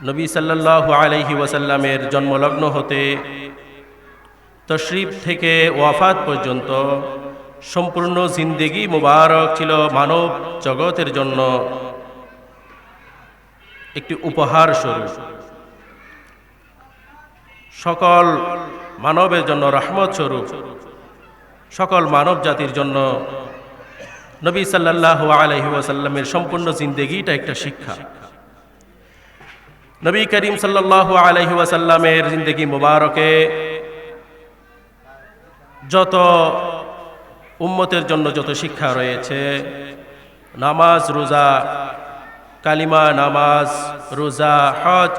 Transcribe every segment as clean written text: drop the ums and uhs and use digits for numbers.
নবী সাল্লাল্লাহু আলাইহি ওয়াসাল্লামের জন্মলগ্ন হতে তশরিফ থেকে ওয়াফাত পর্যন্ত সম্পূর্ণ জিন্দেগি মুবারক ছিল মানব জগতের জন্য একটি উপহার স্বরূপ, সকল মানবের জন্য রহমত স্বরূপ, সকল মানব জাতির জন্য নবী সাল্লাল্লাহু আলাইহি ওয়াসাল্লামের সম্পূর্ণ জিন্দেগিটা একটা শিক্ষা। নবী করিম সাল্লাল্লাহু আলাইহি ওয়াসাল্লামের জিন্দেগি মুবারকে যত উম্মতের জন্য যত শিক্ষা রয়েছে, নামাজ, রোজা, কালিমা, নামাজ, রোজা, হজ,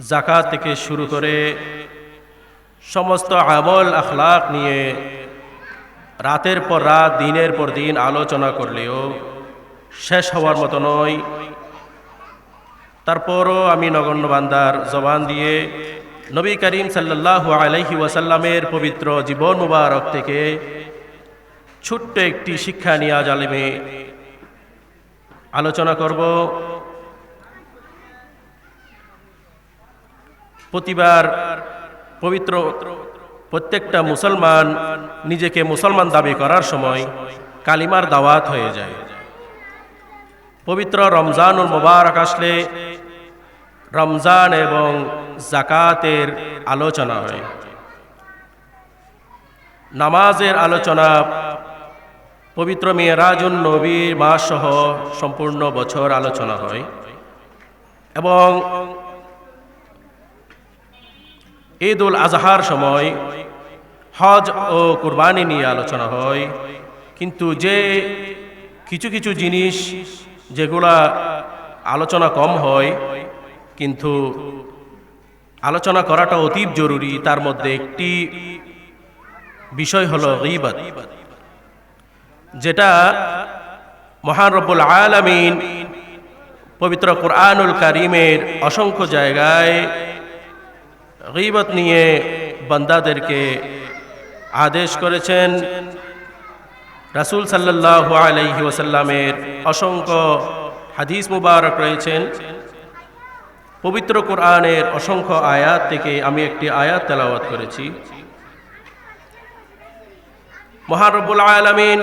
যাকাত থেকে শুরু করে সমস্ত আমল আখলাক নিয়ে রাতের পর রাত, দিনের পর দিন আলোচনা করলেও শেষ হওয়ার মতো নয়। তারপরও আমি নগণ্য বান্দার জবান দিয়ে নবী করিম সাল্লাল্লাহু আলাইহি ওয়াসাল্লামের পবিত্র জীবন মুবারক থেকে ছোট্ট একটি শিক্ষা নিয়ে আজ আলেমে আলোচনা করব। প্রতিবার পবিত্র প্রত্যেকটা মুসলমান নিজেকে মুসলমান দাবি করার সময় কালিমার দাওয়াত হয়ে যায়। পবিত্র রমজানুল মুবারক আসলে রমজান এবং যাকাতের আলোচনা হয়, নামাজের আলোচনা, পবিত্র মিরাজুন নবী মাস সহ সম্পূর্ণ বছর আলোচনা হয় এবং ঈদ উল আজহার সময় হজ ও কুরবানি নিয়ে আলোচনা হয়। কিন্তু যে কিছু কিছু জিনিস যেগুলা আলোচনা কম হয় কিন্তু আলোচনা করাটা অতীব জরুরি, তার মধ্যে একটি বিষয় হলো গীবত, যেটা মহান রব্বুল আলামিন পবিত্র কুরআনুল কারীমের অসংখ্য জায়গায় গীবত নিয়ে বান্দাদেরকে আদেশ করেছেন। রাসূল সাল্লাল্লাহু আলাইহি ওয়াসাল্লামের অসংখ্য হাদিস মুবারক রয়েছেন। পবিত্র কুরআনের অসংখ্য আয়াত থেকে আমি একটি আয়াত তেলাওয়াত করেছি। মহান রব্বুল আলামিন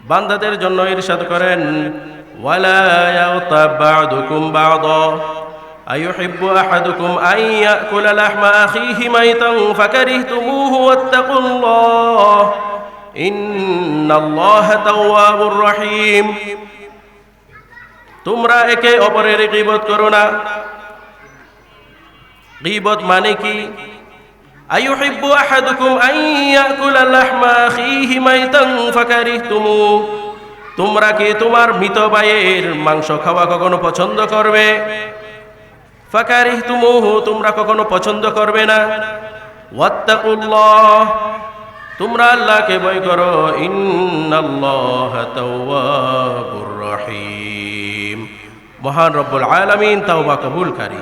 বান্দাদের জন্য ইরশাদ করেন, ওয়ালা ইয়াগতাব বা'দুকুম বা'দা আইয়ুহিব্বু আহাদুকুম আন ইয়াকুলা লাহমা আখিহি মাইতান ফাকারিহতুমুহু ওয়াত্তাকুল্লাহ ইন্নাল্লাহা তাওয়াবুর রহিম। তোমরা একে অপরের গীবত করো না। গীবত মানে কি? আইয়ুহিব্বু আহাদুকুম আন ইয়াকুলা লাহমা আখিহি মাইতান ফাকারিহতুমুহু, তোমরা কি তোমার মৃত ভাইয়ের মাংস খাওয়া কখনো পছন্দ করবে? ফাকারিহতুমুহু, তোমরা কখনো পছন্দ করবে না। ওয়াত্তাকুল্লাহ, তোমরা আল্লাহকে ভয় করো। ইন্নাল্লাহা তাওয়াবুর রহিম, মহান রব্বুল আলামিন তাওবা কবুলকারী,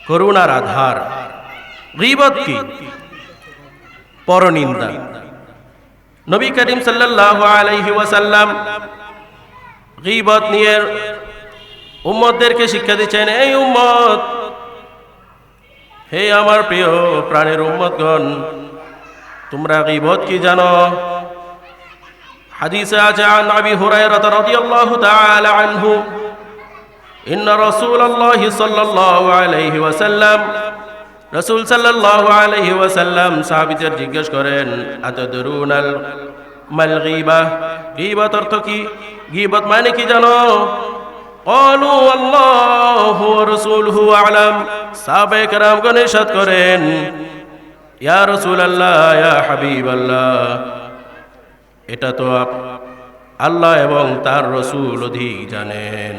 করুণার আধার। গীবত কি? পরনিন্দা। নবী করিম সাল্লাল্লাহু আলাইহি ওয়াসাল্লাম গীবত নিয়ে উম্মতদেরকে শিক্ষা দিচ্ছেন, এই উম্মত, হে আমার প্রিয় প্রাণের উম্মতগণ, তোমরা গীবত কি জানো? হাদিসে আছে আন আবি হুরায়রা রাদিয়াল্লাহু তাআলা আনহু ইন্না রাসূলুল্লাহি সাল্লাল্লাহু আলাইহি ওয়াসাল্লাম, রাসূল সাল্লাল্লাহু আলাইহি ওয়াসাল্লাম সাহাবীদের জিজ্ঞেস করেন, আতাদরুনাল মাল গীবাহ, গীবত অর্থ কি? গীবত মানে কি জানো? ক্বালু আল্লাহু ওয়া রাসূলুহু আ'লাম, সাহাবায়ে কেরামগণ ইরশাদ করেন, ইয়া রাসূলুল্লাহ, ইয়া হাবিবাল্লাহ, এটা তো আল্লাহ এবং তার রাসূল অধিক জানেন।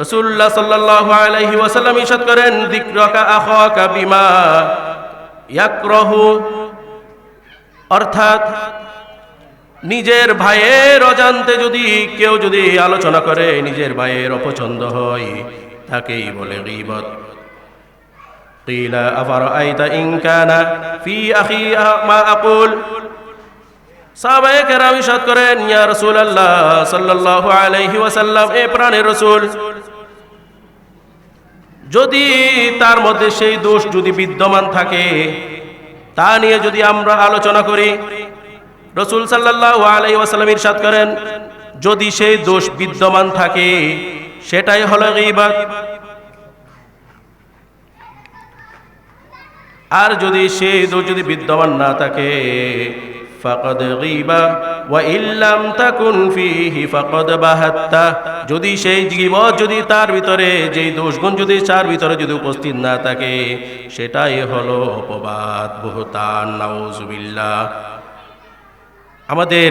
রাসূলুল্লাহ সাল্লাল্লাহু আলাইহি ওয়াসাল্লাম ইরশাদ করেন, যিকরাকা আখাকা বিমা ইয়াকরাহু, অর্থাৎ নিজের ভাইয়ের অজান্তে যদি কেউ যদি আলোচনা করে, নিজের ভাইয়ের অপছন্দ হয়, তাকেই বলে গীবত। কিলা আফারাআইতা ইন কানা ফি আখি মা আকুল, সাহাবায়ে কেরাম ইরশাদ করেন, ইয়া রাসূলুল্লাহ সাল্লাল্লাহু আলাইহি ওয়াসাল্লাম, এ প্রাণের রাসূল, যদি তার মধ্যে সেই দোষ যদি বিদ্যমান থাকে, তা নিয়ে যদি আমরা আলোচনা করি। রাসূল সাল্লাল্লাহু আলাইহি ওয়াসাল্লাম ইরশাদ করেন, যদি সেই দোষ বিদ্যমান থাকে সেটাই হলো গীবত। আর যদি সেই দোষ যদি বিদ্যমান না থাকে, ফাকাদ গীবা ওয়া ইল্লাম তাকুন ফীহি ফাকাদ বাহাত্তা, যদি সেই গীবত যদি তার ভিতরে যেই দোষগুণ যদি তার ভিতরে যদি উপস্থিত না থাকে, সেটাই হলো অপবাদ, বুহতান, নাউযুবিল্লাহ। আমাদের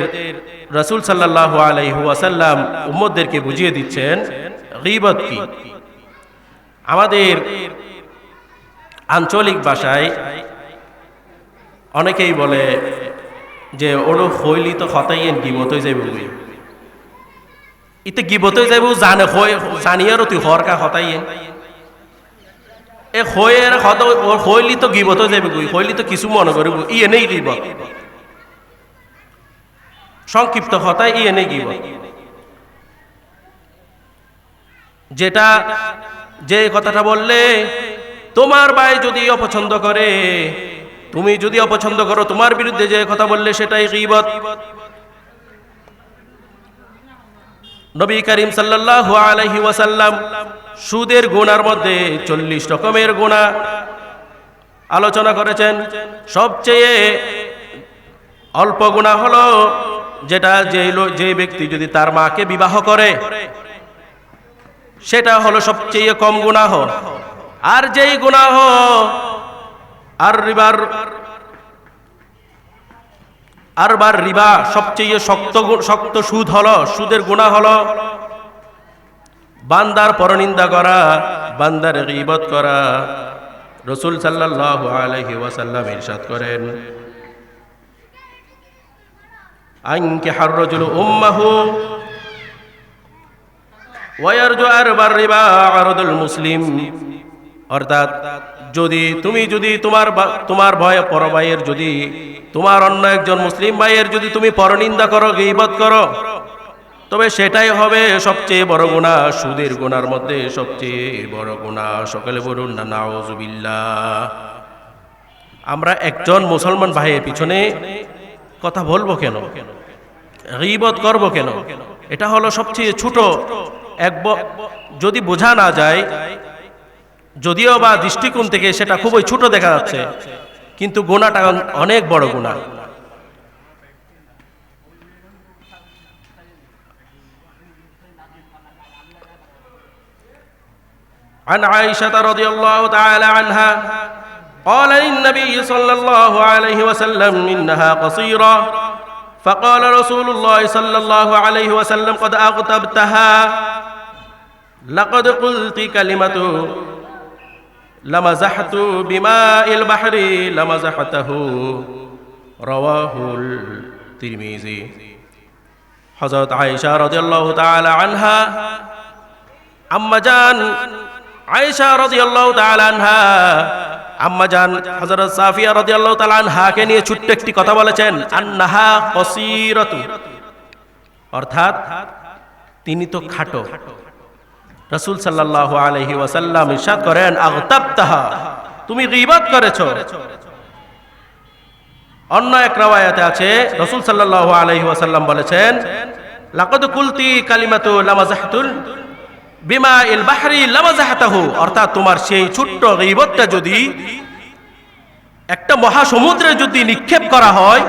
রাসূল সাল্লাল্লাহু আলাইহি ওয়াসাল্লাম উম্মতদেরকে বুঝিয়ে দিচ্ছেন গীবত কি। আমাদের আঞ্চলিক ভাষায় অনেকেই বলে যে ওলো হইলি তো হতাইয়েন গীবত হয়ে যাইব, ইতে গীবত হয়ে যাইব, জানে জানিয়ারও তুই হরকা হতাইয়েন, এ হইয়ের হইলি তো গীবত হয়ে যাইব, হইলি তো কিছু মনে করিব, ইয়ে নেই গীবত, সংক্ষিপ্ত হতাই ইয়ে নেই গীবত। যেটা যে কথাটা বললে তোমার ভাই যদি অপছন্দ করে, তুমি যদি অপছন্দ করো, তোমার বিরুদ্ধে যে কথা বললে সেটাই গীবত। নবী করিম সাল্লাল্লাহু আলাইহি ওয়াসাল্লাম সুদের গুনার মধ্যে 40 রকমের গুনাহ আলোচনা করেছেন। সবচেয়ে অল্প গুনাহ হলো যেটা যে ব্যক্তি যদি তার মাকে বিবাহ করে, সেটা হলো সবচেয়ে কম গুনাহ। আর যেই গুনাহ আরবার রিবা সবচেয়ে শক্ত সুদ হলো, সুদের গুনাহ হলো বান্দার পরনিন্দা করা, বান্দার গীবত করা। রাসূল সাল্লাল্লাহু আলাইহি ওয়াসাল্লাম ইরশাদ করেন, আনকিহার রাজুলু উম্মাহু ওয়া ইয়ারজু আরবার রিবা আরদুল মুসলিম। অর্থাৎ যদি তোমার ভয় পর ভাইয়ের, যদি তোমার অন্য একজন মুসলিম ভাইয়ের যদি তুমি পরনিন্দা করো, গীবত করো, তবে সেটাই হবে সবচেয়ে বড় গুনাহ, সুদের গুনার মধ্যে সবচেয়ে বড় গুনাহ। সকলে বলুন না নাউযুবিল্লাহ। আমরা একজন মুসলমান ভাইয়ের পিছনে কথা বলবো কেন, গীবত করব কেন? এটা হলো সবচেয়ে ছোট, যদি বোঝা না যায়, যদিও বা দৃষ্টিকোণ থেকে সেটা খুবই ছোট দেখা যাচ্ছে, কিন্তু গুনাহটা অনেক বড় গুনাহ। عن عائشة رضي الله تعالى عنها قال للنبي صلى الله عليه وسلم إنها قصيرة، فقال رسول الله صلى الله عليه وسلم قد أغتبتها، لقد قلت كلمة لمزحت بماء البحر لمزحته، رواه الترمذي। হযরত আয়েশা রাদিয়াল্লাহু তাআলা আনহা, আম্মাজান আয়েশা রাদিয়াল্লাহু তাআলা আনহা, আম্মাজান হযরত সাফিয়া রাদিয়াল্লাহু তাআলা আনহাকে নিয়ে ছোট্ট একটি কথা বলেছেন, আন্নাহা কসীরাতু, অর্থাৎ তিনি তো খাটো। রাসূল সাল্লাল্লাহু আলাইহি ওয়াসাল্লাম ইরশাদ করেন, আগতাবতাহা, তুমি গীবত করেছো। অন্য এক riwayate আছে রাসূল সাল্লাল্লাহু আলাইহি ওয়াসাল্লাম বলেছেন, লাকাদ কুলতি কালিমাতু লামাযাহতুল বিমাইল বাহরি লামাযাহতাহু, অর্থাৎ তোমার সেই ছোট্ট গীবতটা যদি একটা মহাসমুদ্রে যদি নিক্ষেপ করা হয়,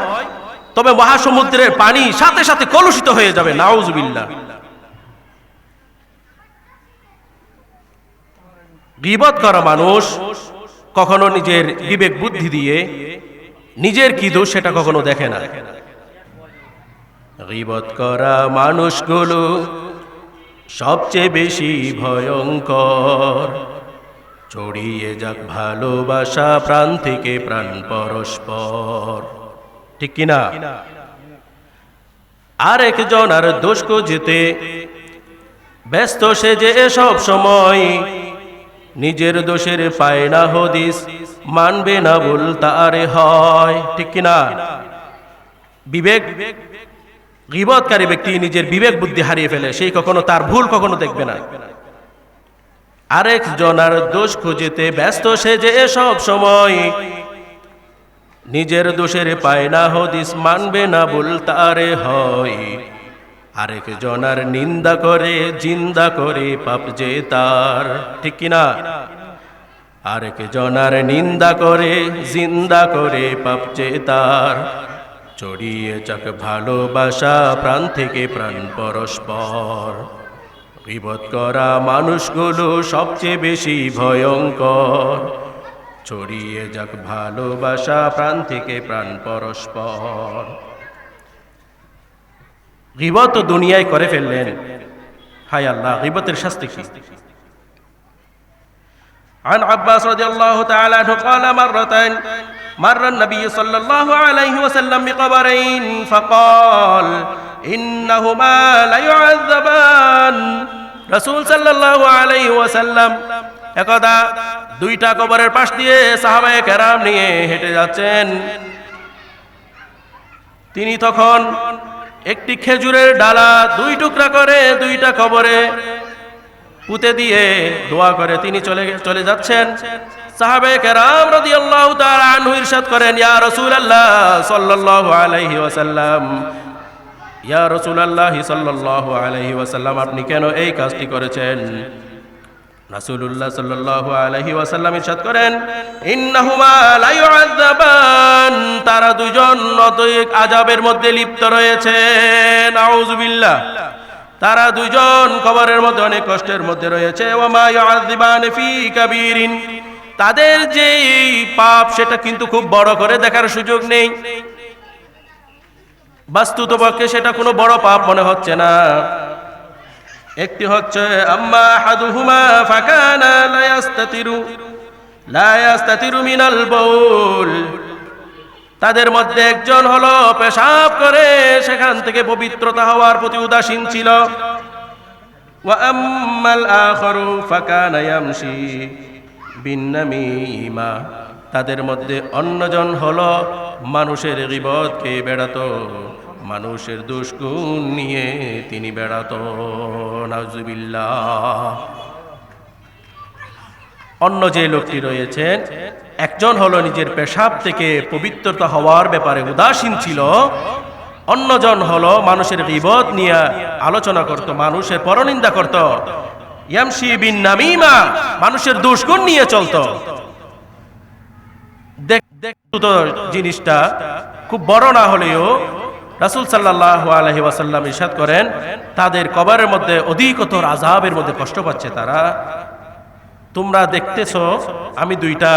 তবে মহাসমুদ্রের পানি সাথে সাথে কলুষিত হয়ে যাবে। নাউযুবিল্লাহ। গীবত করা মানুষ কখনো নিজের বিবেক বুদ্ধি দিয়ে নিজের কি দোষ সেটা কখনো দেখে না। গীবত করা মানুষগুলো সবচেয়ে বেশি ভয়ঙ্কর, ছড়িয়ে যাক ভালোবাসা প্রাণ থেকে প্রাণ পরস্পর, ঠিক কিনা? আর একজন আর দোষ খুঁজতে ব্যস্ত সে যে সব সময়, নিজের দোষের পায় না হদিস, মানবে না ভুল তারে হয়, ঠিক কিনা? বিবেক, গীবতকারী ব্যক্তি নিজের বিবেক বুদ্ধি হারিয়ে ফেলে, সেই কখনো তার ভুল কখনো দেখবে না। আরেক জনার দোষ খুঁজেতে ব্যস্ত সে যে সব সময়, নিজের দোষের পায় না হদিস মানবে না ভুল তারে হয়। আরেক জনার নিন্দা করে জিন্দা করে পাপ যে তার, ঠিক কিনা? আরেক জনার নিন্দা করে জিন্দা করে পাপ যে তার। ছড়িয়ে যাক ভালোবাসা প্রাণ থেকে প্রাণ পরস্পর। গীবত করা মানুষগুলো সবচেয়ে বেশি ভয়ঙ্কর। ছড়িয়ে যাক ভালোবাসা প্রাণ থেকে প্রাণ পরস্পর। গীবত দুনিয়ায় করে ফেললেন, হায় আল্লাহ, গীবতের শাস্তি কি? عن عباس رضي الله تعالى عنه قال مر النبي صلى الله عليه وسلم بقبرين فقال إنهما ليعذبان। রাসূল সাল্লাল্লাহু আলাইহি ওয়াসাল্লাম একদা দুইটা কবরের পাশ দিয়ে সাহাবায়ে কেরাম নিয়ে হেঁটে যাচ্ছেন। তিনি তখন একটি খেজুরের ডালা দুই টুকরা করে দুইটা কবরে পুঁতে দিয়ে দোয়া করে তিনি চলে যাচ্ছেন। সাহাবায়ে কেরাম রাদিয়াল্লাহু তাআলা আনহু ইরশাদ করেন, ইয়া রাসূলুল্লাহ সাল্লাল্লাহু আলাইহি ওয়াসাল্লাম, ইয়া রাসূলুল্লাহ সাল্লাল্লাহু আলাইহি ওয়াসাল্লাম, আপনি কেন এই কাজটি করেছেন? রাসূলুল্লাহ সাল্লাল্লাহু আলাইহি ওয়াসাল্লাম ইরশাদ করেন, ইন্নাহুমা লা ইউআযাবান, তারা দুইজন অতএব আযাবের মধ্যে লিপ্ত রয়েছে। নাউযুবিল্লাহ, তারা দুইজন কবরের মধ্যে অনেক কষ্টের মধ্যে রয়েছে। ওয়া মা ইউআযাবান ফি কাবীরিন, তাদের যে পাপ সেটা কিন্তু খুব বড় করে দেখার সুযোগ নেই। বাস্তবপক্ষে সেটা কোনো বড় পাপ মনে হচ্ছে না। একটি হচ্ছে আম্মা আহাদুহুমা ফাকানা লা ইয়াস্তাতিরু মিনাল বাউল, তাদের মধ্যে একজন হলো পেশাব করে সেখান থেকে পবিত্রতা হওয়ার প্রতি উদাসীন ছিল। ওয়া আম্মাল আখারু ফাকানা ইয়ামশি বিন্নামিমা, তাদের মধ্যে অন্যজন হলো মানুষের গীবত খেয়ে বেড়াতো, মানুষের দুষ্গুণ নিয়ে তিনি বেড়াতো। নাউযুবিল্লাহ। অন্য যে লোকটি রয়েছেন, একজন হলো নিজের পেশাব থেকে পবিত্রতা হওয়ার ব্যাপারে উদাসীন ছিল, অন্যজন হলো মানুষের গীবত নিয়ে আলোচনা করত, মানুষের পরনিন্দা করত। ইয়ামশি বিন নামিমা, মানুষের দুষ্গুণ নিয়ে চলতো। দেখতো জিনিসটা খুব বড় না হলেও রাসূল সাল্লাল্লাহু আলাইহি ওয়াসাল্লাম ইরশাদ করেন, তাদের কবরের মধ্যে অধিকতর আযাবের মধ্যে কষ্ট পাচ্ছে তারা। তোমরা দেখতেছো আমি দুইটা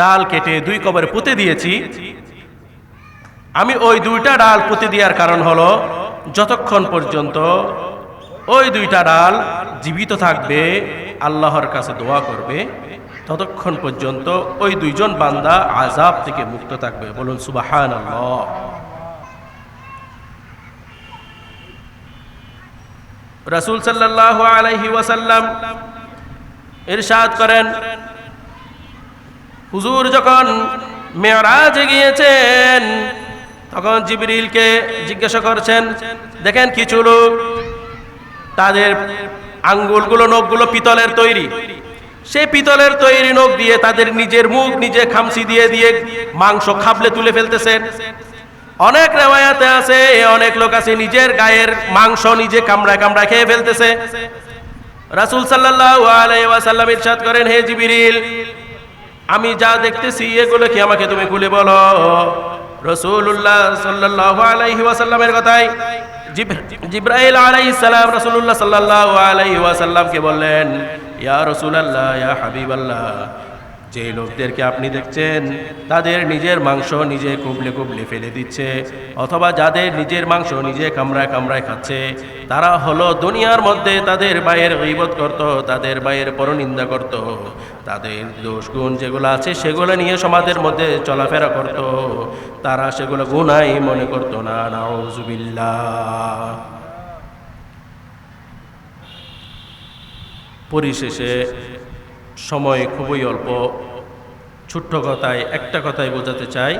ডাল কেটে দুই কবরে পুঁতে দিয়েছি। আমি ওই দুইটা ডাল পুঁতে দেওয়ার কারণ হলো যতক্ষণ পর্যন্ত ওই দুইটা ডাল জীবিত থাকবে, আল্লাহর কাছে দোয়া করবে, ততক্ষণ পর্যন্ত ওই দুইজন বান্দা আযাব থেকে মুক্ত থাকবে। বলুন সুবহানাল্লাহ। রাসূল সাল্লাল্লাহু আলাইহি ওয়াসাল্লাম ইরশাদ করেন, হুজুর যখন মেরাজে গিয়েছেন তখন জিবরিলকে জিজ্ঞাসা করছেন, দেখেন কিছু লোক তাদের আঙ্গুলগুলো নখগুলো পিতলের তৈরি, সেই পিতলের তৈরি নখ দিয়ে তাদের নিজের মুখ নিজে খামচি দিয়ে দিয়ে মাংস খাবলে তুলে ফেলতেছেন। অনেক রিওয়ায়াতে আছে অনেক লোক আছে নিজের গায়ের মাংস নিজে কামড়ায় কামড়ায় খেয়ে ফেলতেছে। রাসূল সাল্লাল্লাহু আলাইহি ওয়াসাল্লাম ইরশাদ করেন, হে জিবরিল, আমি যা দেখতেছি এগুলো কি আমাকে তুমি খুলে বলো। রাসূলুল্লাহ সাল্লাল্লাহু আলাইহি ওয়াসাল্লামের কথাই জিবরাইল আলাইহিস সালাম রাসূলুল্লাহ সাল্লাল্লাহু আলাইহি ওয়াসাল্লামকে বললেন, ইয়া রাসূলুল্লাহ, ইয়া হাবিবাল্লাহ, যে লোকদেরকে আপনি দেখছেন তাদের নিজের মাংস নিজে কুবলে কুবলে ফেলে দিচ্ছে, অথবা যাদের নিজের মাংস নিজে কামড়ায় কামড়ায় খাচ্ছে, তারা হলো দুনিয়ার মধ্যে তাদের ভাইয়ের গীবত করত, তাদের ভাইয়ের পরনিন্দা করত, তাদের দোষ গুণ যেগুলো আছে সেগুলো নিয়ে সমাজের মধ্যে চলাফেরা করত, তারা সেগুলো গুনাহ মনে করত না। নাউযুবিল্লাহ। পরিশেষে সময় খুবই অল্প, ছোট্ট কথায় একটা কথাই বোঝাতে চাই,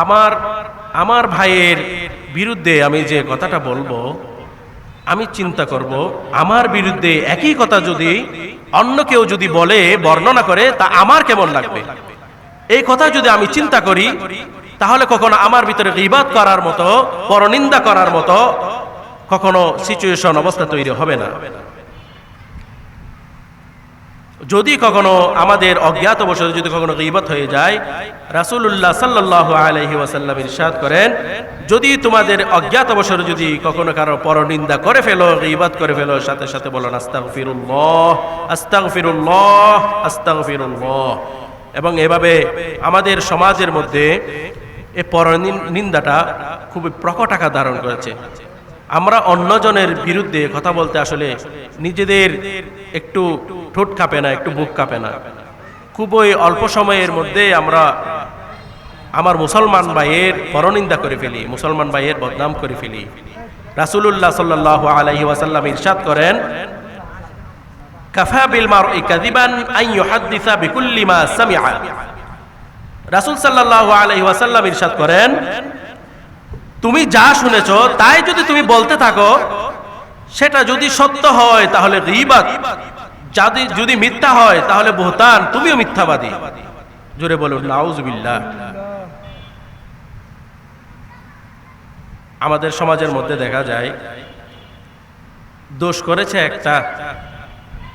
আমার আমার ভাইয়ের বিরুদ্ধে আমি যে কথাটা বলবো, আমি চিন্তা করব আমার বিরুদ্ধে একই কথা যদি অন্য কেউ যদি বলে, বর্ণনা করে, তা আমার কেমন লাগবে। এই কথা যদি আমি চিন্তা করি, তাহলে কখনো আমার ভিতরে গীবত করার মতো, পরনিন্দা করার মতো কখনো সিচুয়েশন, অবস্থা তৈরি হবে না। যদি কখনো আমাদের অজ্ঞাতবশত যদি কখনো গীবত হয়ে যায়, রাসূলুল্লাহ সাল্লাল্লাহু আলাইহি ওয়াসাল্লাম ইরশাদ করেন, যদি তোমাদের অজ্ঞাতবশত যদি কখনো কারো পরনিন্দা করে ফেলো, গীবত করে ফেলো, সাথে সাথে বলো আস্তাগফিরুল্লাহ, আস্তাগফিরুল্লাহ, আস্তাগফিরুল্লাহ। এবং এভাবে আমাদের সমাজের মধ্যে এই পরনিন্দাটা খুবই প্রকট আকার ধারণ করেছে। আমরা অন্যজনের বিরুদ্ধে কথা বলতে আসলে নিজেদের একটু ঠোঁট কাঁপে না, একটু বুক কাঁপে না। খুবই অল্প সময়ের মধ্যে আমরা আমার মুসলমান ভাইয়ের পরনিন্দা করে ফেলি, মুসলমান ভাইয়ের বদনাম করে ফেলি। রাসূলুল্লাহ সাল্লাল্লাহু আলাইহি ওয়াসাল্লাম ইরশাদ করেন, কাফা বিল মারই কাযিবান আন ইউহাদ্দিসা বিকুল্লি মা সামিআ। রাসূল সাল্লাল্লাহু আলাইহি ওয়াসাল্লাম ইরশাদ করেন, তুমি যা শুনেছো তাই যদি তুমি বলতে থাকো, সেটা যদি সত্য হয় তাহলে গীবত, যদি মিথ্যা হয় তাহলে বুহতান, তুমিও মিথ্যাবাদী। জোরে বলুন নাউজুবিল্লাহ। আমাদের সমাজের মধ্যে দেখা যায় দোষ করেছে একটা,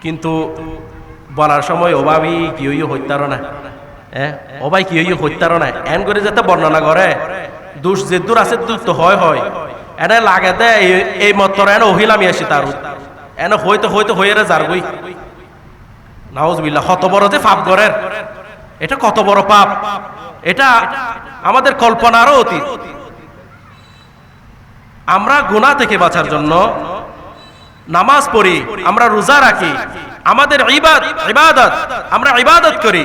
কিন্তু বলার সময় অভাবই কি হইতার না, অবাই কি হইতার না, এন করে যাতে বর্ণনা করে দোষ যে দূর আছে দূর তো হয় এনে লাগে দেয় এই মতর এনে ওহিলামি আসি তার এনে হইতে হয়ে যারবই। নাউজুবিল্লাহ। কত বড় যে পাপ করেন, এটা কত বড় পাপ, এটা আমাদের কল্পনারও অতীত। আমরা গুনাহ থেকে বাঁচার জন্য নামাজ পড়ি, আমরা রোজা রাখি, আমাদের ইবাদত, আমরা ইবাদত করি।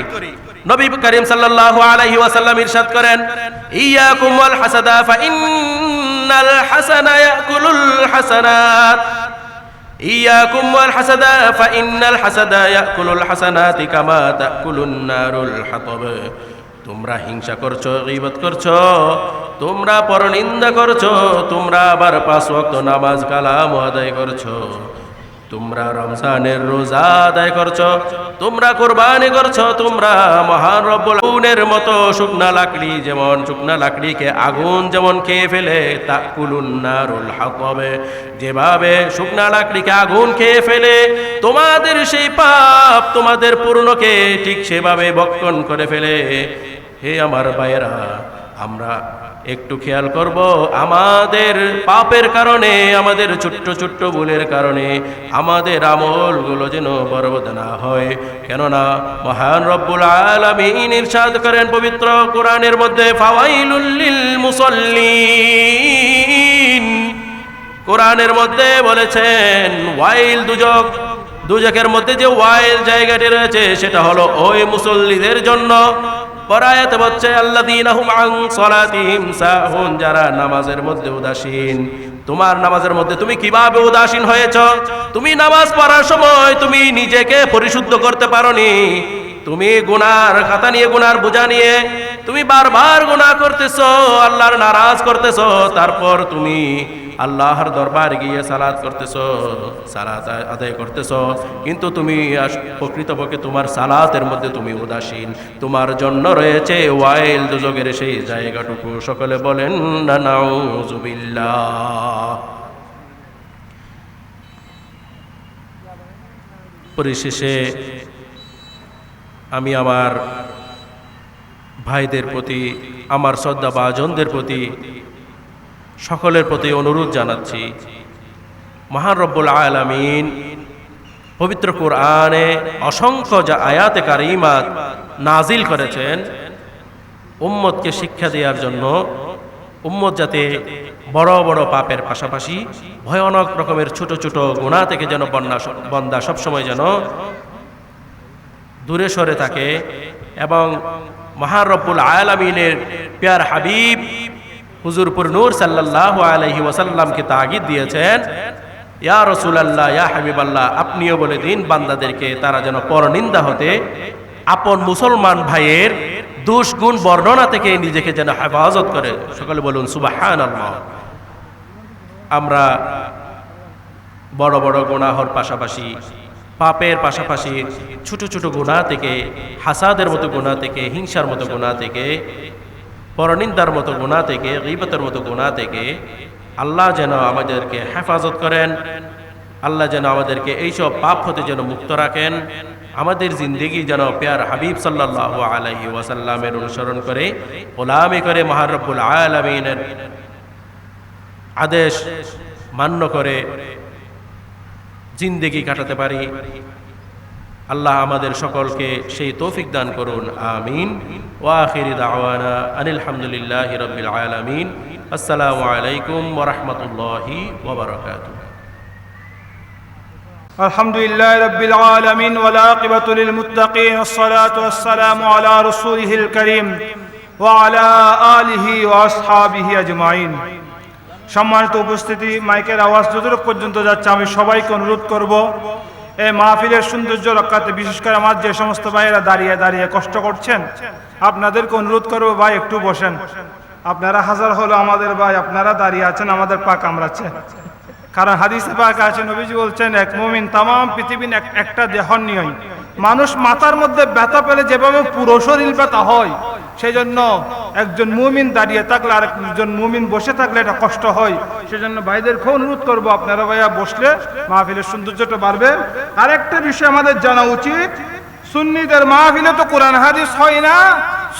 নবী করিম সাল্লাল্লাহু আলাইহি ওয়াসাল্লাম ইরশাদ করেন, ইয়াকুম ওয়াল হাসাদা ফা ইন্নাল হাসানা ইয়াকুলুল হাসানাত, ইয়াকুম ওয়াল হাসাদা ফা ইন্নাল হাসাদা ইয়াকুলুল হাসানাতি কামা তাকুলুন নারুল হাতাব। তোমরা হিংসা করছো, গীবত করছো, তোমরা পরনিন্দা করছো, তোমরা আবার 5 ওয়াক্ত নামাজ কালাম আদায় করছো, তোমরা রমজানের রোজা আদায় করছো, তোমরা কুরবানি করছো, তোমরা মহান রব্বুল আলামিনের মতো শুকনা লাকড়ি, যেমন শুকনা লাকড়িকে আগুন যেমন খেয়ে ফেলে, তাকুলুন নারুল হাতাবে, যেভাবে শুকনা লাকড়িকে আগুন খেয়ে ফেলে তোমাদের সেই পাপ তোমাদের পূর্ণকে ঠিক সেভাবে ভক্ষণ করে ফেলে। হে আমার ভাইয়েরা, আমরা একটু খেয়াল করব, আমাদের পাপের কারণে, আমাদের ছোট্ট ছোট্ট ভুলের কারণে আমাদের আমলগুলো যেন বরবাদ না হয়। কেননা মহান রব্বুল আলামিন ইরশাদ করেন পবিত্র কোরআনের মধ্যে, ফাওয়াইলুল লিল মুসাল্লিন। কোরআনের মধ্যে বলেছেন ওয়াইল, দুজক, দুজকের মধ্যে যে ওয়াইল জায়গাটি রয়েছে সেটা হলো ওই মুসল্লিদের জন্য। পরায়াতে বলছে আল্লাযীনা হুম আন সালাতিহিম সাহুন, যারা নামাজের মধ্যে উদাসীন। তোমার নামাজের মধ্যে তুমি কিভাবে উদাসীন হয়েছো? তুমি নামাজ পড়ার সময় তুমি নিজেকে পরিশুদ্ধ করতে পারোনি, তুমি গুনার খাতা নিয়ে, গুনার বোঝা নিয়ে তুমি বারবার গুনাহ করতেছো, আল্লাহর নারাজ করতেছো, তারপর তুমি আল্লাহর দরবার গিয়ে সালাত করতেছো, সালাত আদায় করতেছো, কিন্তু তুমি প্রকৃতপক্ষে তোমার সালাতের মধ্যে তুমি উদাসীন। তোমার জন্য রয়েছে ওয়াইল, দুজকের সেই জায়গাটুকু। সকলে বলেন না নাউজুবিল্লাহ। পরিশেষে আমি আমার ভাইদের প্রতি, আমার শ্রদ্ধাভাজনদের প্রতি, সকলের প্রতি অনুরোধ জানাচ্ছি, মহান রব্বুল আলামিন পবিত্র কোরআনে অসংখ্য যা আয়াতে কারিমাত নাজিল করেছেন উম্মতকে শিক্ষা দেওয়ার জন্য, উম্মত যাতে বড় বড় পাপের পাশাপাশি ভয়ানক রকমের ছোট ছোট গুনাহ থেকে যেন বান্দা সবসময় যেন দূরে সরে থাকে। এবং মহান রব্বুল আলামিনের প্যার হাবিব হুজুরপুর নূর সাল্লাল্লাহু আলাইহি ওয়াসাল্লামকে তাগিদ দিয়েছেন, ইয়া রাসূলুল্লাহ, ইয়া হাবিবাল্লাহ, আপনিও বলে দিন বান্দাদেরকে তারা যেন পরনিন্দা হতে আপন মুসলমান ভাইয়ের দোষ গুণ বর্ণনা থেকে নিজেকে যেন হেফাজত করে। সকলে বলুন সুবহানাল্লাহ। আমরা বড় বড় গুনাহর পাশাপাশি, পাপের পাশাপাশি ছোট ছোট গুনাহ থেকে, হাসাদের মতো গুনাহ থেকে, হিংসার মতো গুনাহ থেকে, পরনিন্দার মতো গুনাহ থেকে, গীবতের মতো গুনাহ থেকে আল্লাহ যেন আমাদেরকে হেফাজত করেন। আল্লাহ যেন আমাদেরকে এইসব পাপ হতে যেন মুক্ত রাখেন। আমাদের জিন্দেগি যেন প্যার হাবিব সাল্লাল্লাহু আলাইহি ওয়াসাল্লামের অনুসরণ করে, গোলামি করে, মহান রব্বুল আলামিনের আদেশ মান্য করে জিন্দেগি কাটাতে পারি। আল্লাহ আমাদের সকলকে সেই তৌফিক দান করুন, আমিন। ওয়া আখিরি দাওয়ানা আনিল হামদুলিল্লাহি রাব্বিল আলামিন। আসসালামু আলাইকুম ওয়া রাহমাতুল্লাহি ওয়া বারাকাতুহু। আলহামদুলিল্লাহি রাব্বিল আলামিন ওয়াল আকিবাতু লিল মুত্তাকিন ওয়াসসালাতু ওয়াসসালামু আলা রাসূলিহিল কারীম ওয়া আলা আলিহি ওয়া আসহাবিহি আজমাইন। সম্মানিত উপস্থিতি, মাইকের আওয়াজ যতটুকু পর্যন্ত যাচ্ছে আমি সবাইকে অনুরোধ করব, এই মাহফিলের সৌন্দর্য রক্ষাতে বিশেষ করে আমার যে সমস্ত ভাইয়েরা দাঁড়িয়ে দাঁড়িয়ে কষ্ট করছেন, আপনাদেরকে অনুরোধ করব ভাই একটু বসেন। আপনারা হাজার হলো আমাদের ভাই, আপনারা দাঁড়িয়ে আছেন, আমাদের পা কামড়াচ্ছে। কারণ হাদিসে পাক আছে, নবীজি বলছেন এক মুমিন তাম পৃথিবীর একটা দেহ নিয়ে, মানুষ মাথার মধ্যে ব্যথা পেলে যেভাবে পুরো শরীর ব্যথা হয়, সেই জন্য একজন মুমিন দাঁড়িয়ে থাকলে আর একজন মুমিন বসে থাকলে এটা কষ্ট হয়। সেজন্য ভাইদেরকে অনুরোধ করব, আপনারা ভাইয়া বসলে মাহফিলের সৌন্দর্যটা বাড়বে। আরেকটা বিষয় আমাদের জানা উচিত, সুন্নিদের মাহফিলে তো কোরআন হাদিস হয় না,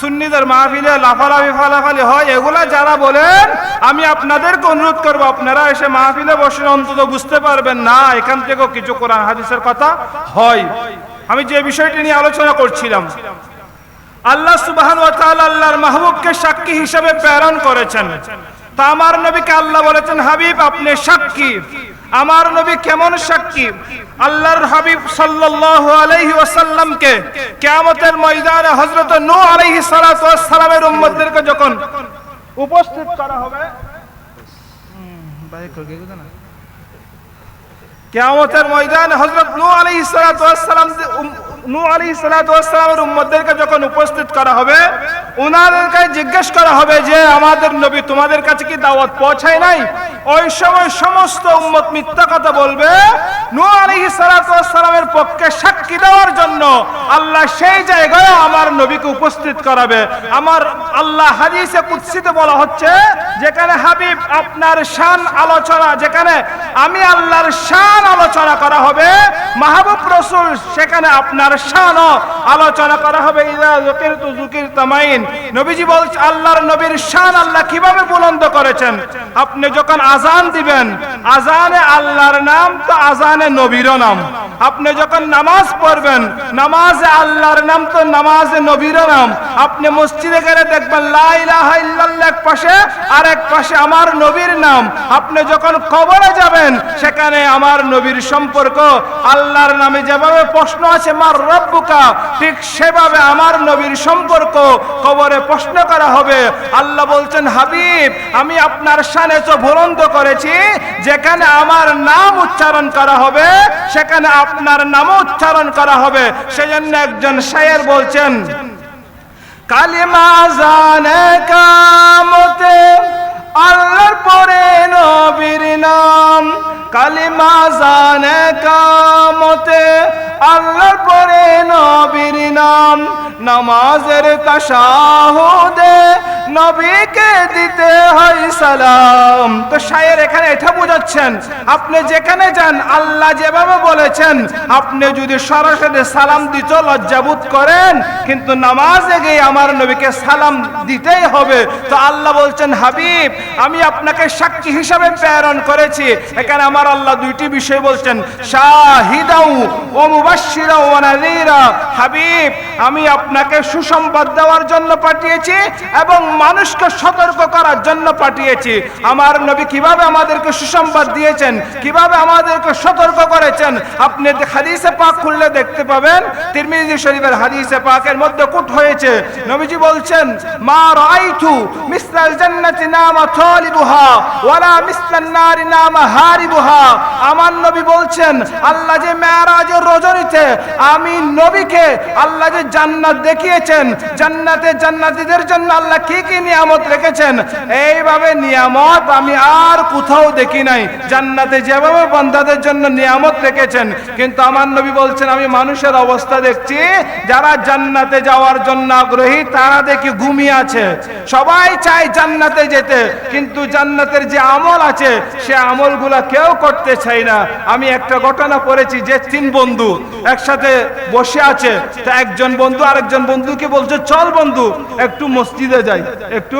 সুন্নিদের মাহফিলে লাফালাফি ফালাফালি হয়। এগুলা যারা বলেন, আমি আপনাদেরকে অনুরোধ করবো আপনারা এসে মাহফিলে বসে অন্তত বুঝতে পারবেন না এখান থেকেও কিছু কোরআন হাদিসের কথা হয়। আমি যে বিষয়টি নিয়ে আলোচনা করছিলাম, আল্লাহ সুবহানাহু ওয়া তাআলা আল্লাহর মাহবুবকে সাক্ষী হিসেবে প্রেরণ করেছেন। তা আমার নবীকে আল্লাহ বলেছেন, হাবিব আপনি সাক্ষী। আমার নবী কেমন সাক্ষী? আল্লাহর হাবিব সাল্লাল্লাহু আলাইহি ওয়াসাল্লামকে কিয়ামতের ময়দানে হযরত নূহ আলাইহিস সালাতু ওয়াস সালামের উম্মতদেরকে যখন উপস্থিত করা হবে, কিয়ামতের ময়দানে হযরত নূহ আলাইহিস সালাতু ওয়াস সালামের উম্মতদেরকে যখন উপস্থিত করা হবে, ওনাদেরকে জিজ্ঞেস করা হবে যে আমাদের নবী তোমাদের কাছে কি দাওয়াত পৌঁছায় নাই? ওই সময় সমস্ত উম্মত মিথ্যা কথা বলবে। নূহ আলাইহিস সালাতু ওয়াস সালামের পক্ষে সাক্ষী দেওয়ার জন্য আল্লাহ সেই জায়গায় আমার নবীকে উপস্থিত করাবে। আমার আল্লাহ হাদিসে কুদসিতে বলা হচ্ছে, যেখানে হাবিব আপনার শান আলোচনা, যেখানে আমি আল্লাহর শান আলোচনা করা হবে, মাহবুব রাসূল সেখানে আপনার শানও আলোচনা করা হবে। ইযা যুকিরতু যুকিরতামাইন। নবীজি বলছেন, আল্লাহর নবীর শান আল্লাহ কিভাবে বুলন্দ করেছেন। আপনি যখন আজান দিবেন, আজানে আল্লাহর নাম তো আজানে নবীরও নাম। আপনি যখন নামাজ পড়বেন, নামাজে আল্লাহর নাম তো নামাজে নবীরও নাম। আপনি মসজিদে গেলে দেখবেন লা ইলাহা ইল্লাল্লাহ এক পাশে আর এক পাশে আমার নবীর নাম। আপনি যখন কবরে যাবেন, সেখানে আমার নবীর সম্পর্ক, আল্লাহর নামে যেভাবে প্রশ্ন আছে মার রব্বুকা, ঠিক সেভাবে আমার নবীর সম্পর্ক কবরে প্রশ্ন করা হবে। আল্লাহ বলছেন, হাবিব আমি আপনার শানে তো বুলন্দ করেছি, যেখানে আমার নাম উচ্চারণ করা হবে সেখানে আপনার নামও উচ্চারণ করা হবে। সেজন্য একজন শায়ের বলছেন, কালিমা জানে কামতে আল্লাহর পরে নবীর নাম, কালিমা জানে কামতে আল্লাহর পরে নবীর নাম, নামাজের তাশাহুদে নবীকে দিতে হয় সালাম। তো শায়ের এখানে এটা বোঝাচ্ছেন, আপনি যেখানে যান আল্লাহ যেভাবে বলেছেন, আপনি যদি সরাসরি সালাম দিতে লজ্জাবোধ করেন, কিন্তু নামাজে গিয়ে আমার নবীকে সালাম দিতেই হবে। তো আল্লাহ বলছেন, হাবিব আমি আপনাকে সাক্ষী হিসাবে প্রেরণ করেছি। এখানে আমার আল্লাহ দুইটি বিষয় বলছেন, শাহিদাউ ওয়া মুবাশশিরা ওয়া নাযীরা। হাবিব আমি আপনাকে সুসংবাদ দেওয়ার জন্য পাঠিয়েছি এবং মানুষকে সতর্ক করার জন্য পাঠিয়েছি। আমার নবী কিভাবে আমাদেরকে সুসংবাদ দিয়েছেন, কিভাবে আমাদেরকে সতর্ক করেছেন, আপনি হাদিসে পাক খুললে দেখতে পাবেন। তিরমিজি শরীফের হাদিসে পাকের মধ্যে কোট হয়েছে, নবীজি বলছেন, মা রাআইতু মিসলাল জান্নাতি নামা তালিবুহা ওয়ালা মিসলান নারি নামা হারিবুহা। আমার নবী বলছেন, আল্লাহ যে মেরাজের রজনীতে আমি নবীকে আল্লাহ যে জান্নাত দেখিয়েছেন, জান্নাতে জান্নাতীদের জন্য আল্লাহ কি কি নিয়ামত রেখেছেন, এইভাবে নিয়ামত আমি আর কোথাও দেখি নাই। জান্নাতে যেভাবে বান্দাদের জন্য নিয়ামত রেখেছেন, কিন্তু আমার নবী বলছেন, আমি মানুষের অবস্থা দেখছি, যারা জান্নাতে যাওয়ার জন্য আগ্রহী তারা দেখি ঘুমিয়ে আছে। সবাই চায় জান্নাতে যেতে, কিন্তু জান্নাতের যে আমল আছে সে আমলগুলা কেউ করতে চায় না। আমি একটা ঘটনা পড়েছি যে 3 বন্ধু একসাথে বসে আছে, তা একজন বন্ধু আরেকজন বন্ধুকে বলছে, চল বন্ধু একটু মসজিদে যাই, একটু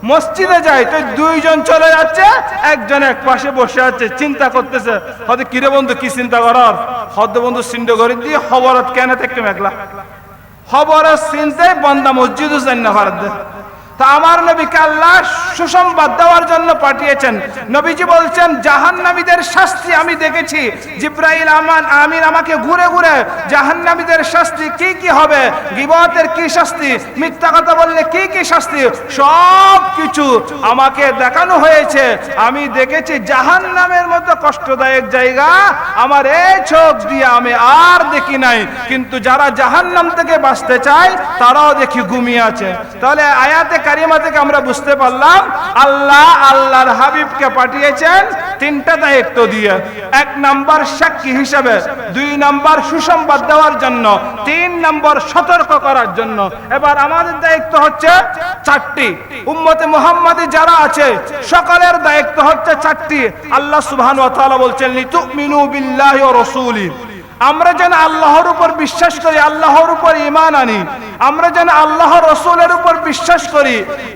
মসজিদে যাই। তো 2 জন চলে যাচ্ছে, একজন এক পাশে বসে আছে, চিন্তা করতেছে, হয়তো কিরে বন্ধু কি চিন্তা করার, হয়তো বন্ধু সিন্ড করে দিয়ে খবরত কেন একটু মেঘলা খবরের চিন্তায় বন্দা মসজিদও যান না ভারত। তা আমার নবীকে আল্লাহ সুসংবাদ দেওয়ার জন্য পাঠিয়েছেন। নবীজি বলছেন, জাহান্নামীদের শাস্তি আমি দেখেছি। জিবরাইল আমিন আমাকে ঘুরে ঘুরে জাহান্নামীদের শাস্তি কি কি হবে, গীবতের কি শাস্তি, মিথ্যা কথা বললে কি কি শাস্তি, সব কিছু আমাকে দেখানো হয়েছে। আমি দেখেছি জাহান্নামের মতো কষ্টদায়ক জায়গা আমার এই চোখ দিয়ে আমি আর দেখি নাই। কিন্তু যারা জাহান্নাম থেকে বাঁচতে চায় তারাও দেখি ঘুমিয়ে আছে। তাহলে আয়াতে কারিমা থেকে আমরা বুঝতে পারলাম, আল্লাহ আল্লাহর হাবিবকে পাঠিয়েছেন 3টা দায়িত্ব দিয়ে। 1 নাম্বার সাক্ষী হিসেবে, 2 নাম্বার সুসংবাদ দেওয়ার জন্য, 3 নাম্বার সতর্ক করার জন্য। এবার আমাদের দায়িত্ব হচ্ছে 4টি। উম্মতে মুহাম্মাদি যারা আছে সকলের দায়িত্ব হচ্ছে 4টি। আল্লাহ সুবহানাহু ওয়া তাআলা বলছেন, লিতুমিনু বিল্লাহি ওয়া রাসূলিহি, আমরা যেন আল্লাহর উপর বিশ্বাস করি, আল্লাহর উপর ঈমান আনি। আমরা যেন আল্লাহর রাসূলের উপর বিশ্বাস করি।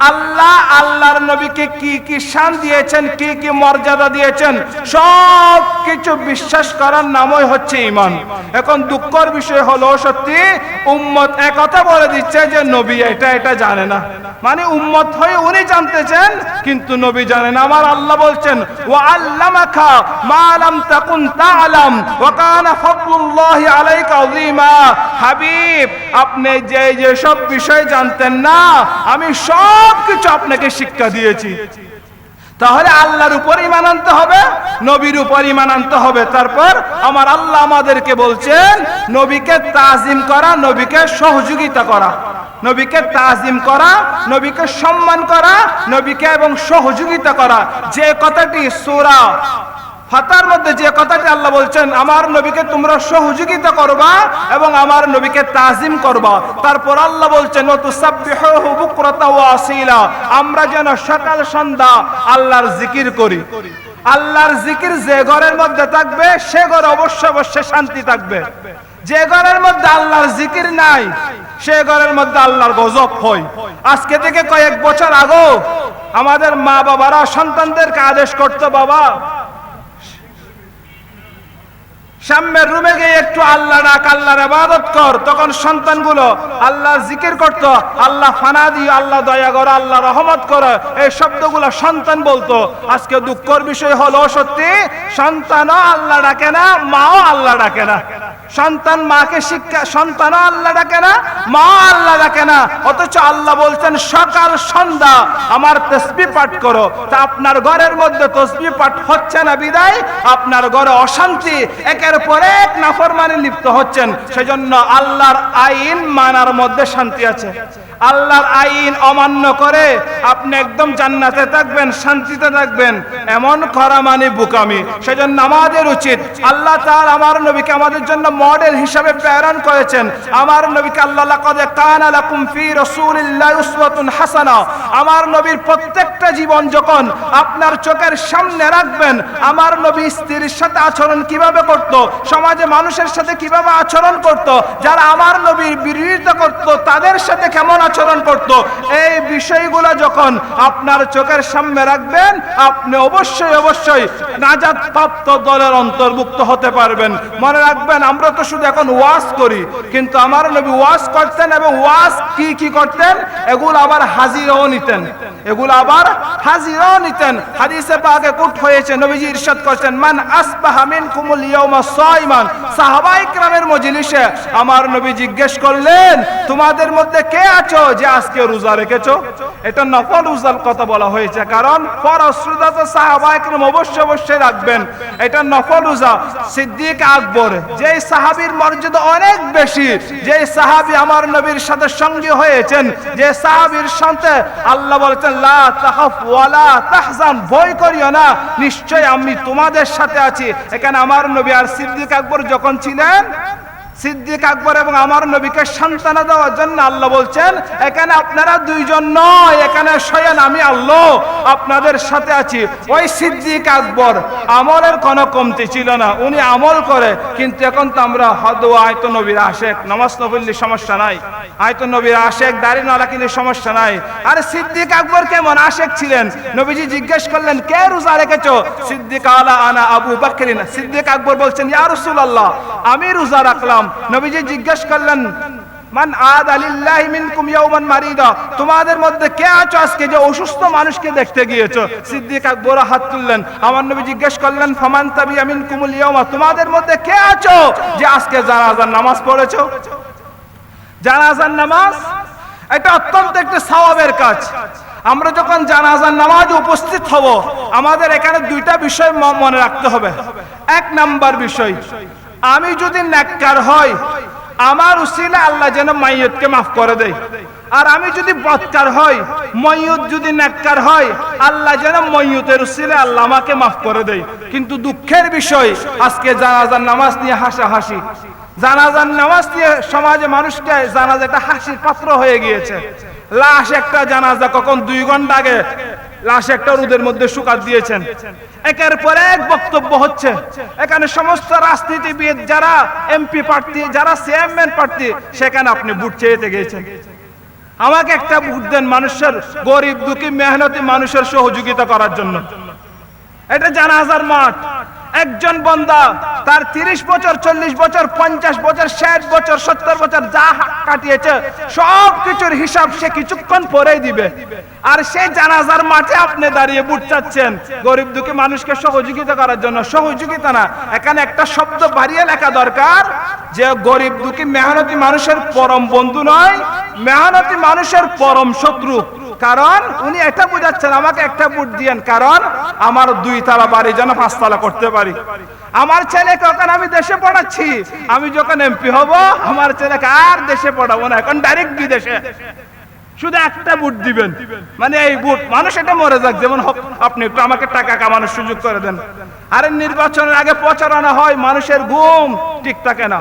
আল্লাহ আল্লাহর নবীকে কি কি শান দিয়েছেন, কি কি মর্যাদা দিয়েছেন, সব কিছু বিশ্বাস করার নামই হচ্ছে ঈমান। এখন দুঃখের বিষয় হলো, সত্যি উম্মত একথা বলে দিচ্ছে যে নবী এটা জানে না, মানে উম্মত হয়ে উনি জানতেছেন কিন্তু নবী জানে না। আমার আল্লাহ বলছেন, ওয়া আল্লামাকা মা লাম তাকুন তা'লাম ওয়া কানা ফাদলুল্লাহি আলাইকা আযীমা। হাবিব, আপনি যে সব বিষয় জানতেন না, আমি সব কিছু আপনাকে শিক্ষা দিয়েছি। তাহলে আল্লাহর উপর ঈমান আনতে হবে, নবীর উপর ঈমান আনতে হবে। তারপর আমার আল্লাহ আমাদেরকে বলছেন, নবীকে তাজিম করা, নবীকে সহযোগিতা করা, নবীকে তাজিম করা, নবীকে সম্মান করা, নবীকে এবং সহযোগিতা করা। যে কথাটি সূরা ফাতার মধ্যে যে কথাটি আল্লাহ বলছেন, আমার নবীকে তোমরা সহযোগিতা করবা এবং আমার নবীকে তাজিম করবা। তারপর আল্লাহ বলছেন, ওয়াতুসাব্বিহুহু বুকরাতা ওয়া আসীলা, আমরা যেন সকাল সন্ধ্যা আল্লাহর জিকির করি। আল্লাহর জিকির যে ঘরের মধ্যে থাকবে সে ঘরে অবশ্যই শান্তি থাকবে। যে ঘরের মধ্যে আল্লাহর জিকির নাই সে ঘরের মধ্যে আল্লাহর গজব হয়। আজকে থেকে কয়েক বছর আগে আমাদের মা বাবারা সন্তানদেরকে আদেশ করতো, বাবা সামনের রুমে গিয়ে একটু আল্লাহ ডাক, আল্লাহর ইবাদত কর। তখন সন্তানগুলো আল্লাহর জিকির করত, আল্লাহ ফানা দিও, আল্লাহ দয়া করো, আল্লাহ রহমত করো, এই শব্দগুলো সন্তান বলতো। আজকে দুঃখের বিষয় হলো, সত্যি সন্তানও আল্লাহ ডাকে না, মাও আল্লাহ ডাকে না। সন্তান মাকে শিক্ষা, সন্তানও আল্লাহ ডাকে না, মাও আল্লাহ ডাকে না। অথচ আল্লাহ বলছেন, সকাল সন্ধ্যা আমার তাসবিহ পাঠ করো। তা আপনার ঘরের মধ্যে তাসবিহ পাঠ হচ্ছে না বিদায় আপনার ঘরে অশান্তি, একের পর এক নাফরমানি লিপ্ত হচ্ছেন। সেজন্য আল্লাহর আইন মানার মধ্যে শান্তি আছে। আল্লাহর আইন অমান্য করে আপনি একদম জান্নাতে থাকবেন, শান্তিতে থাকবেন, এমন করা মানে বোকামি। সেজন্য আমাদের উচিত, আল্লাহ তাআলা আমার নবীকে আমাদের জন্য মডেল হিসাবে প্রেরণ করেছেন। আমার নবীকে আল্লাহ লাকাদ কানা লাকুম ফি রাসূলিল্লাহি উসওয়াতুন হাসানাহ, আমার নবীর প্রত্যেকটা জীবন যখন আপনার চোখের সামনে রাখবেন, আমার নবী স্ত্রীর সাথে আচরণ কিভাবে করত, সমাজে মানুষের সাথে কিভাবে আচরণ করত, যারা আমার নবীর বিরোধিতা করত তাদের সাথে কেমন আচরণ করত। এই বিষয়গুলো যখন আপনার চোখের সামনে রাখবেন, আপনি অবশ্যই অবশ্যই নাজাত প্রাপ্ত দলের অন্তর্ভুক্ত হতে পারবেন। মনে রাখবেন, আমরা তো শুধু এখন ওয়াজ করি, কিন্তু আমার নবী ওয়াজ করতেন এবং ওয়াজ কি কি করতেন, এগুলো আবার হাজিরাও নিতেন, এগুলো আবার হাজিরাও নিতেন। হাদিসে পাকে কোট হয়েছে, নবীজি ইরশাদ করেছেন, মান আসবাহা মিনকুমুল ইয়াউমা সাইমান। সাহাবায়ে কেরামের মজলিসে আমার নবী জিজ্ঞেস করলেন, তোমাদের মধ্যে কে আছো যে আজকে রোজা রেখেছো? এটা নফল রোজার কথা বলা হয়েছে, কারণ ফরজ রোজা তো সাহাবায়ে কেরাম অবশ্যই অবশ্যই রাখবেন, এটা নফল রোজা। সিদ্দিক আকবর, যে সাহাবীর মর্যাদা অনেক বেশি, যে সাহাবী আমার নবীর সাথে সঙ্গী হয়েছেন, যে সাহাবীর সাথে আল্লাহ বলেছেন লা তাখাফ ওয়ালা তাহজান, ভয় করিও না, নিশ্চয় আমি তোমাদের সাথে আছি। এখানে আমার নবী আর সিদ্দিক আকবর যখন ছিলেন, সিদ্দিক আকবর এবং আমার নবীকে সান্ত্বনা দেওয়ার জন্য আল্লাহ বলছেন, এখানে আপনারা দুইজন নয়, এখানে স্বয়ং আমি আল্লাহ আপনাদের সাথে আছি। ওই সিদ্দিক আকবর আমলের কোনো কমতি ছিল না, উনি আমল করে, কিন্তু এখন তো আমরা হদ আয়ত নবীর আশেক, নামাজ নফলি সমস্যা নাই, আয়ত নবীর আশেক, দাড়ি না রাখলে সমস্যা নাই। আর সিদ্দিক আকবর কেমন আশেক ছিলেন? নবীজি জিজ্ঞেস করলেন, কে রোজা রেখেছো? সিদ্দিক আলা আনা আবু বকরিন। সিদ্দিক আকবর বলছেন, ইয়া রাসূলুল্লাহ, আমি রোজা রাখলাম। নবীজি জিজ্ঞেস করলেন, মান আদা লিল্লাহি মিনকুম ইয়াওমান মারিদা, তোমাদের মধ্যে কে আছো আজকে যে অসুস্থ মানুষকে দেখতে গিয়েছো? সিদ্দিক আকবর হাত তুললেন। আমার নবী জিজ্ঞেস করলেন, ফামান তাবিয়া মিনকুমুল ইয়াওমা, তোমাদের মধ্যে কে আছো যে আজকে জানাজার নামাজ পড়েছো? জানাজার নামাজ এটা অত্যন্ত একটা সওয়াবের কাজ। আমরা যখন জানাজার নামাজে উপস্থিত হব, আমাদের এখানে দুইটা বিষয় মনে রাখতে হবে। এক নাম্বার বিষয়, আমি যদি নেককার হই, আমার উসিলা আল্লাহ যেন মাইয়তকে মাফ করে দেয়। আর আমি যদি বদকার হই, মাইয়ত যদি নেককার হয়, আল্লাহ যেন মাইয়তের উসিলা আল্লাহ আমাকে মাফ করে দেয়। কিন্তু দুঃখের বিষয়, আজকে জানাজার নামাজ নিয়ে হাসাহাসি, জানাজার নামাজ নিয়ে সমাজে মানুষকে জানাজাটা হাসির পাত্র হয়ে গিয়েছে। লাশ একটা জানাজা কখন 2 ঘন্টা আগে লাশ একটা রোদের মধ্যে শুকাত দিয়েছেন, একের পর এক বক্তব্য হচ্ছে। এখানে সমস্ত রাজনীতিবিদ, যারা এমপি প্রার্থী, যারা চেয়ারম্যান প্রার্থী, সেখানে আপনি ভোট চেয়েতে গিয়েছেন। আমাকে একটা ভোট দেন মানুষের, গরিব দুঃখী মেহনতি মানুষের সহযোগিতা করার জন্য। এটা জানাজার মাঠ। একজন বান্দা তার 30 বছর, 40 বছর, 50 বছর, 60 বছর, 70 বছর যা কাটিয়েছে, সব কিছুর হিসাব সে কিছুক্ষণ পরেই দিবে। আর সেই জানাজার মাঠে আপনি দাঁড়িয়ে ভোট চাচ্ছেন গরিব দুঃখী মানুষকে সহযোগিতা করার জন্য। সহযোগিতা না, এখানে একটা শব্দ বাড়িয়ে লেখা দরকার, যে গরিব দুঃখী মেহনতি মানুষের পরম বন্ধু নয়, মেহনতি মানুষের পরম শত্রু। কারণ উনি এটা বুঝাচ্ছেন, আমাকে একটা ভোট দিয়েন, কারণ আমার 2 তলা বাড়ি যেন 5 তলা করতে পারি। আমার ছেলেকে ওখানে আমি দেশে পড়াচ্ছি, আমি যখন এমপি হব আমার ছেলেকে আর দেশে পড়াবো না, এখন ডাইরেক্ট বিদেশে। শুধু একটা ভোট দিবেন, মানে এই ভোট মানুষ এটা মরে যাক, যেমন আপনি একটু আমাকে টাকা কামানোর সুযোগ করে দেন। আরে নির্বাচনের আগে প্রচারণা হয়, মানুষের ঘুম ঠিক থাকে না।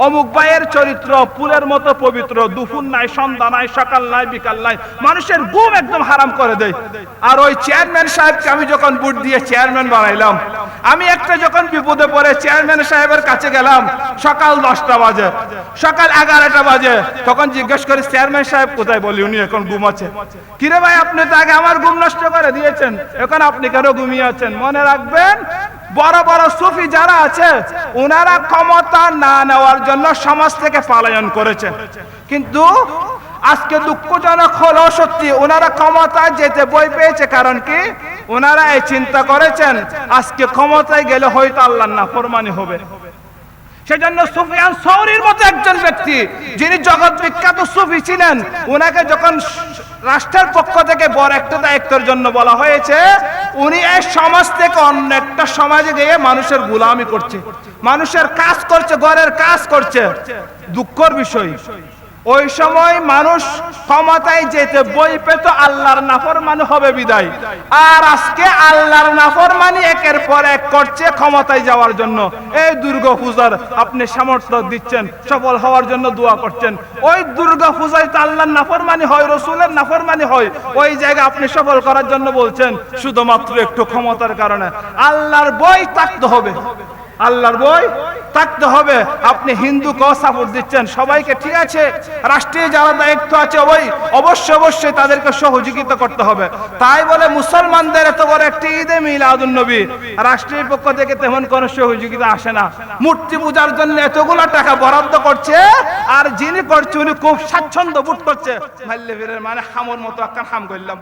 অমুক ভাইয়ের চরিত্র ফুলের মতো পবিত্র, দুপুর নাই, সন্ধ্যা নাই, সকাল নাই, বিকাল নাই, মানুষের ঘুম একদম হারাম করে দেয়। আর ওই চেয়ারম্যান সাহেবকে আমি যখন ভোট দিয়ে চেয়ারম্যান বানাইলাম, আমি একটা যখন বিপদে পড়ে চেয়ারম্যান সাহেবের কাছে গেলাম, সকাল 10টা বাজে, সকাল 11টা বাজে, তখন জিজ্ঞেস করি চেয়ারম্যান সাহেব কোথায়? বলি উনি এখন ঘুমাচ্ছে। কিরে ভাই, আপনি তো আগে আমার ঘুম নষ্ট করে দিয়েছেন, এখন আপনি কেন ঘুমিয়ে আছেন? মনে রাখবেন, বড় বড় সুফি যারা আছে, ওনারা ক্ষমতা না নেওয়ার জন্য সমাজ থেকে পলায়ন করেছে। কিন্তু আজকে দুঃখজনক হলো সত্যি, ওনারা ক্ষমতায় যেতে ভয় পেয়েছে। কারণ কি? ওনারা এই চিন্তা করেছেন আজকে ক্ষমতায় গেলে হয়তো আল্লাহর নাফরমানি হবে। সেজন্য সুফিয়ান সৌরির মতো একজন ব্যক্তি, যিনি জগৎ বিখ্যাত সুফি ছিলেন, ওনাকে যখন রাষ্ট্রের পক্ষ থেকে বড় একটা দায়িত্বের জন্য বলা হয়েছে, উনি এই সমাজ থেকে অন্য একটা সমাজে গিয়ে মানুষের গোলামি করছে, মানুষের কাজ করছে, ঘরের কাজ করছে। দুঃখের বিষয়, ওই সময় মানুষ ক্ষমতায় যেতে বই পেত আল্লাহর নাফরমানি হবে বিদায়। আর আজকে আল্লাহর নাফরমানি একের পর এক করছে ক্ষমতায় যাওয়ার জন্য। এই দুর্গা পূজার আপনি সামর্থ্য দিচ্ছেন, সফল হওয়ার জন্য দোয়া করছেন, ওই দুর্গা পূজায় তো আল্লাহর নাফরমানি হয়, রসুলের নাফরমানি হয়। ওই জায়গা আপনি সফল করার জন্য বলছেন শুধুমাত্র একটু ক্ষমতার কারণে। আল্লাহর ভয় থাকতে হবে, আল্লাহর বই থাকতে হবে। আপনি হিন্দু কে সাপোর্ট দিচ্ছেন সবাইকে, ঠিক আছে, রাষ্ট্রীয় যারা দায়িত্ব আছে অবশ্যই তাদেরকে সহযোগিতা করতে হবে। তাই বলে মুসলমানদের এত বড় একটি ঈদে মিলাদুন নবী রাষ্ট্রের পক্ষ থেকে তেমন কোনো সহযোগিতা আসে না। মূর্তি পূজার জন্য এতগুলো টাকা বরাদ্দ করছে, আর যিনি করছে উনি খুব স্বাচ্ছন্দ্য বোধ করছে, মানে হামর মতো একটা হাম করলাম।